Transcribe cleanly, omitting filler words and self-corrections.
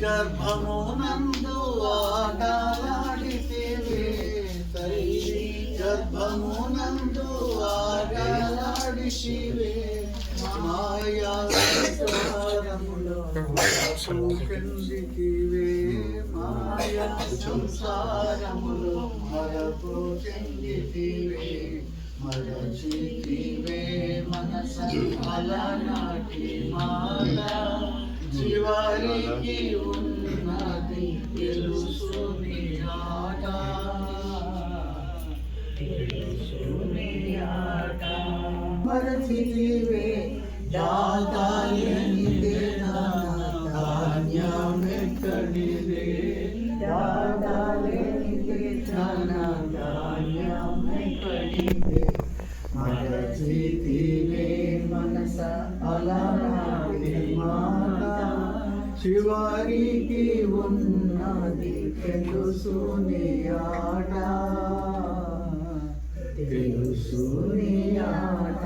గర్భమునందు ఆటలాడితివే తల్లి గర్భమునందు ఆటలాడితివే మాయా సంసారములో చెందితివే మాయా సంసారములో మరపు చెందితివే మరచితివే మనస అలనాటి మాట చివరికి ఉన్నది తెలుసుని ఆట మరచితివే దాతాయనిదే ధాన్యమెక్కడిదే దాతాయనిదే ధాన్యమెక్కడిదే మరచితివే మనస అలనాటి మాట చివరికి ఉన్నది తెలుసుని ఆట తెలుసుని ఆట